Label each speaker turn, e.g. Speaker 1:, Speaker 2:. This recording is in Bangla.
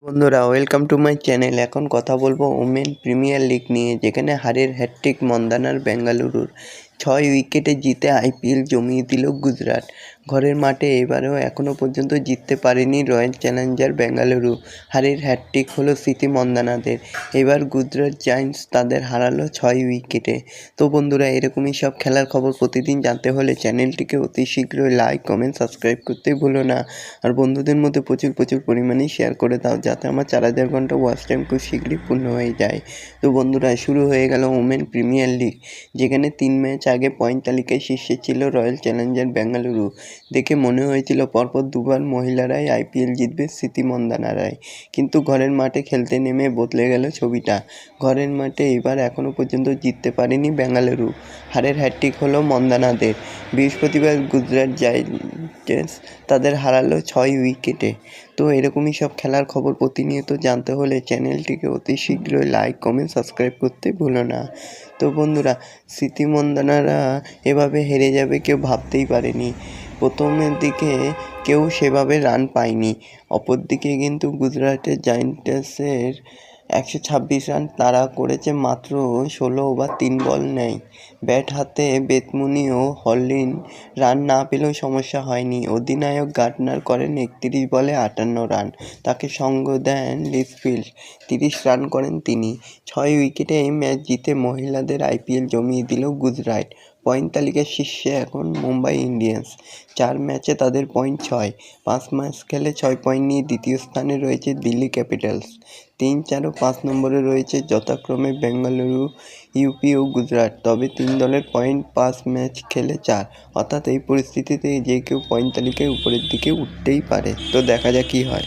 Speaker 1: বন্ধুরা ওয়েলকাম টু মাই চ্যানেল। এখন কথা বলবো ওমেন প্রিমিয়ার লিগ নিয়ে, যেখানে হারের হ্যাটট্রিক মন্দানার বেঙ্গালুরুর। 6 উইকেটে জিতে আইপিএল জমিয়ে দিল গুজরাট। ঘরের মাঠে এবারেও এখনও পর্যন্ত জিততে পারেনি রয়্যাল চ্যালেঞ্জার বেঙ্গালুরু। হারের হ্যাটট্রিক হলো স্মৃতি মন্দানাদের। এবার গুজরাট জায়ান্টস তাদের হারালো 6 উইকেটে। তো বন্ধুরা, এরকমই সব খেলার খবর প্রতিদিন জানতে হলে চ্যানেলটিকে অতি শীঘ্রই লাইক, কমেন্ট, সাবস্ক্রাইব করতে ভুলো না। আর বন্ধুদের মধ্যে প্রচুর পরিমাণে শেয়ার করে দাও, যাতে আমার 4000 ঘন্টা ওয়াচ টাইম খুব শীঘ্রই পূর্ণ হয়ে যায়। তো বন্ধুরা, শুরু হয়ে গেল ওমেন প্রিমিয়ার লিগ, যেখানে 3 ম্যাচ আগে পয়েন্ট তালিকায় শীর্ষে ছিল রয়্যাল চ্যালেঞ্জার বেঙ্গালুরু। দেখে মনে হয়েছিল পরপর দুবার মহিলারাই আইপিএল জিতবে স্মৃতি মন্দানারাই, কিন্তু ঘরের মাঠে খেলতে নেমে বদলে গেল ছবিটা। ঘরের মাঠে এবার এখনও পর্যন্ত জিততে পারেনি বেঙ্গালুরু। হারের হ্যাটট্রিক হলো মন্দানাদের। বৃহস্পতিবার গুজরাট জায়ান্টস তাদের হারালো 6 উইকেটে। তো এরকমই সব খেলার খবর প্রতিনিয়ত জানতে হলে চ্যানেলটিকে অতি শীঘ্রই লাইক, কমেন্ট, সাবস্ক্রাইব করতে ভুলো না। তো বন্ধুরা, স্মৃতি মন্দানারা এভাবে হেরে যাবে কেউ ভাবতেই পারেনি। প্রথমের দিকে কেউ সেভাবে রান পায়নি। অপরদিকে কিন্তু গুজরাটের জায়ান্টসের 126 রান তারা করেছে মাত্র 16 ওভার 3 বল নেয়। ব্যাট হাতে বেথমুনি ও হলিন রান না পেলেও সমস্যা হয়নি। অধিনায়ক গার্ডনার করেন 31 বলে 58 রান। তাকে সঙ্গ দেন লিচফিল্ড, 30 রান করেন তিনি। 6 উইকেটে এই ম্যাচ জিতে মহিলাদের আইপিএল জমিয়ে দিল গুজরাট। পয়েন্ট তালিকার শীর্ষে এখন মুম্বাই ইন্ডিয়ান্স। 4 ম্যাচে তাদের পয়েন্ট 6। 5 ম্যাচ খেলে 6 পয়েন্ট নিয়ে দ্বিতীয় স্থানে রয়েছে দিল্লি ক্যাপিটালস। 3, 4 ও 5 নম্বরে রয়েছে যথাক্রমে বেঙ্গালুরু, ইউপি ও গুজরাট। তবে 3 দলের পয়েন্ট 5 ম্যাচ খেলে 4। অর্থাৎ এই পরিস্থিতিতে যে কেউ পয়েন্ট তালিকায় উপরের দিকে উঠতেই পারে। তো দেখা যাক কী হয়।